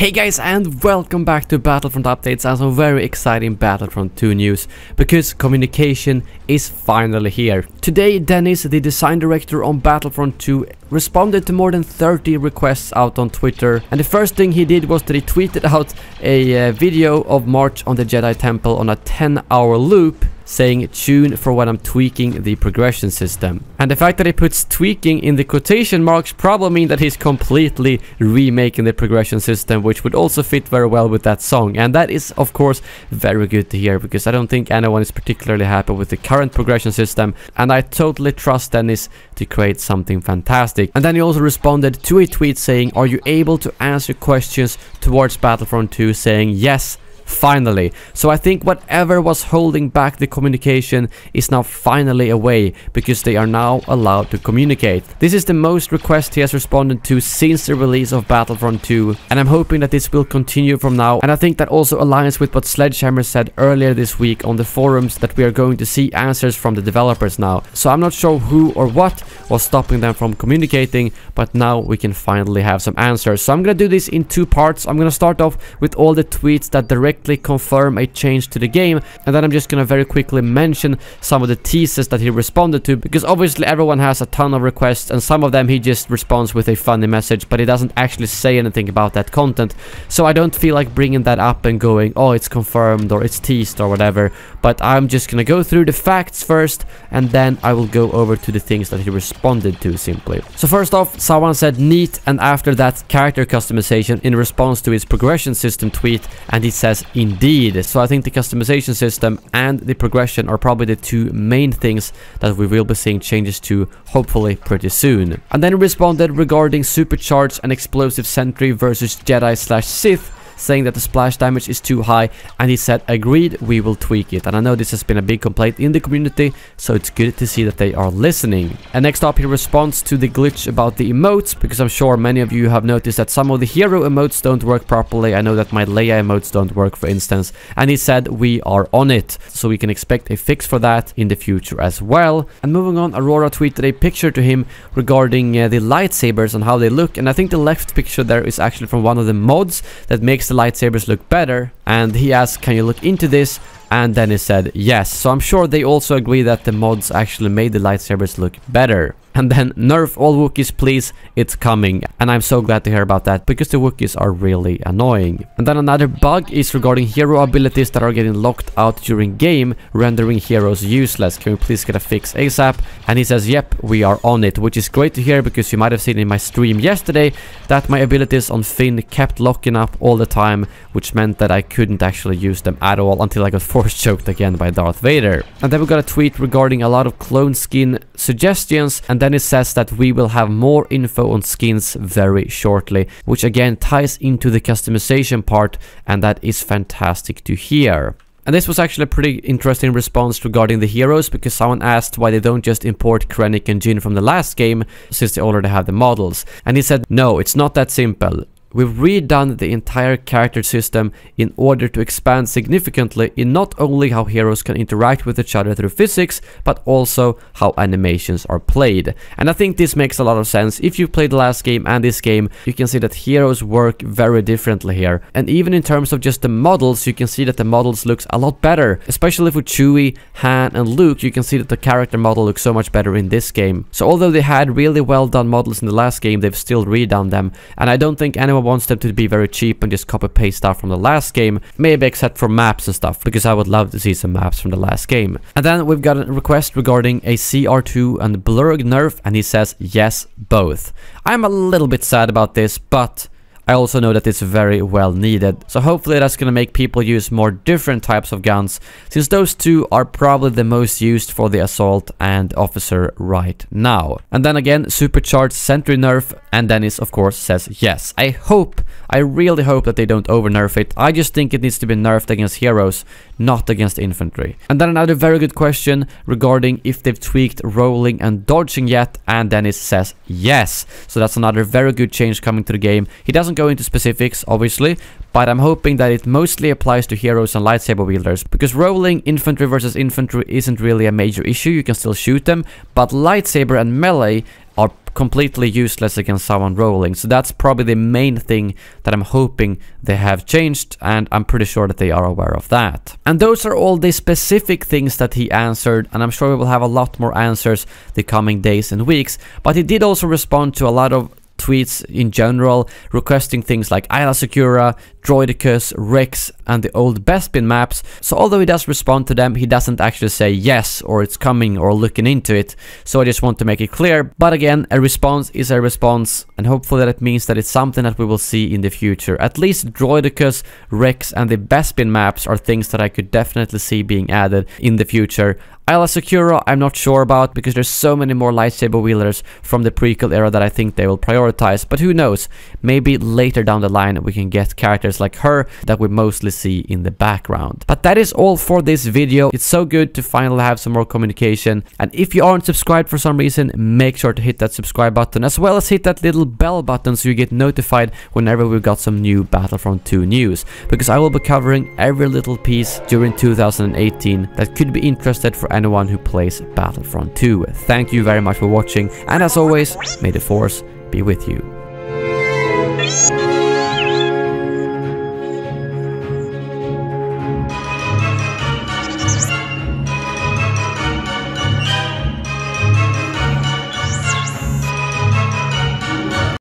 Hey guys, and welcome back to Battlefront Updates and some very exciting Battlefront 2 news, because communication is finally here. Today, Dennis, the design director on Battlefront 2, responded to more than 30 requests out on Twitter, and the first thing he did was that he tweeted out a video of March on the Jedi Temple on a 10-hour loop, saying tune for when I'm tweaking the progression system. And the fact that he puts tweaking in the quotation marks probably mean that he's completely remaking the progression system, which would also fit very well with that song. And that is of course very good to hear, because I don't think anyone is particularly happy with the current progression system, and I totally trust Dennis to create something fantastic. And then he also responded to a tweet saying, are you able to answer questions towards Battlefront 2, saying yes, finally. So I think whatever was holding back the communication is now finally away, because they are now allowed to communicate. This is the most request he has responded to since the release of Battlefront 2, and I'm hoping that this will continue from now. And I think that also aligns with what Sledgehammer said earlier this week on the forums, that we are going to see answers from the developers now. So I'm not sure who or what was stopping them from communicating, but now we can finally have some answers. So I'm gonna do this in two parts. I'm gonna start off with all the tweets that directly confirm a change to the game, and then I'm just gonna very quickly mention some of the teases that he responded to, because obviously everyone has a ton of requests, and some of them he just responds with a funny message, but he doesn't actually say anything about that content. So I don't feel like bringing that up and going, oh, it's confirmed or it's teased or whatever, but I'm just gonna go through the facts first, and then I will go over to the things that he responded to simply. So first off, someone said neat, and after that character customization in response to his progression system tweet, and he says indeed. So I think the customization system and the progression are probably the two main things that we will be seeing changes to, hopefully pretty soon. And then he responded regarding supercharged and explosive sentry versus Jedi/Sith, saying that the splash damage is too high, and he said agreed, we will tweak it. And I know this has been a big complaint in the community, so it's good to see that they are listening. And next up, he responds to the glitch about the emotes, because I'm sure many of you have noticed that some of the hero emotes don't work properly. I know that my Leia emotes don't work, for instance, and he said we are on it, so we can expect a fix for that in the future as well. And moving on, Aurora tweeted a picture to him regarding the lightsabers and how they look, and I think the left picture there is actually from one of the mods that makes the lightsabers look better, and he asked, can you look into this? And then he said yes. So I'm sure they also agree that the mods actually made the lightsabers look better. And then Nerf all Wookiees please, it's coming. And I'm so glad to hear about that, because the Wookiees are really annoying. And then another bug is regarding hero abilities that are getting locked out during game, rendering heroes useless. Can we please get a fix ASAP? And he says yep, we are on it, which is great to hear, because you might have seen in my stream yesterday that my abilities on Finn kept locking up all the time, which meant that I couldn't actually use them at all until I got force choked again by Darth Vader. And then we got a tweet regarding a lot of clone skin suggestions, and then it says that we will have more info on skins very shortly, which again ties into the customization part, and that is fantastic to hear. And this was actually a pretty interesting response regarding the heroes, because someone asked why they don't just import Krennic and Jyn from the last game, since they already have the models. And he said, no, it's not that simple. We've redone the entire character system in order to expand significantly in not only how heroes can interact with each other through physics, but also how animations are played. And I think this makes a lot of sense. If you played the last game and this game, you can see that heroes work very differently here. And even in terms of just the models, you can see that the models looks a lot better. Especially for Chewie, Han and Luke, you can see that the character model looks so much better in this game. So although they had really well done models in the last game, they've still redone them. And I don't think anyone wants them to be very cheap and just copy paste stuff from the last game, maybe except for maps and stuff, because I would love to see some maps from the last game. And then we've got a request regarding a CR2 and Blurg nerf, and he says yes, both. I'm a little bit sad about this, but I also know that it's very well needed. So hopefully that's gonna make people use more different types of guns, since those two are probably the most used for the assault and officer right now. And then again, supercharged sentry nerf, and Dennis of course says yes. I really hope that they don't over nerf it. I just think it needs to be nerfed against heroes, not against infantry. And then another very good question regarding if they've tweaked rolling and dodging yet, and Dennis says yes. So that's another very good change coming to the game. He doesn't go into specifics obviously, but I'm hoping that it mostly applies to heroes and lightsaber wielders, because rolling infantry versus infantry isn't really a major issue. You can still shoot them, but lightsaber and melee are completely useless against someone rolling. So that's probably the main thing that I'm hoping they have changed, and I'm pretty sure that they are aware of that. And those are all the specific things that he answered, and I'm sure we will have a lot more answers the coming days and weeks. But he did also respond to a lot of tweets in general, requesting things like Isla Secura, Droidicus, Rex, and the old Bespin maps. So although he does respond to them, he doesn't actually say yes or it's coming or looking into it. So I just want to make it clear. But again, a response is a response, and hopefully that means that it's something that we will see in the future. At least Droidicus, Rex, and the Bespin maps are things that I could definitely see being added in the future. Isla Secura, I'm not sure about, because there's so many more lightsaber wielders from the prequel era that I think they will prioritize. But who knows, maybe later down the line we can get characters like her that we mostly see in the background. But that is all for this video. It's so good to finally have some more communication. And if you aren't subscribed for some reason, make sure to hit that subscribe button, as well as hit that little bell button so you get notified whenever we've got some new Battlefront 2 news. Because I will be covering every little piece during 2018 that could be interested for anyone who plays Battlefront 2. Thank you very much for watching, and as always, may the Force be with you.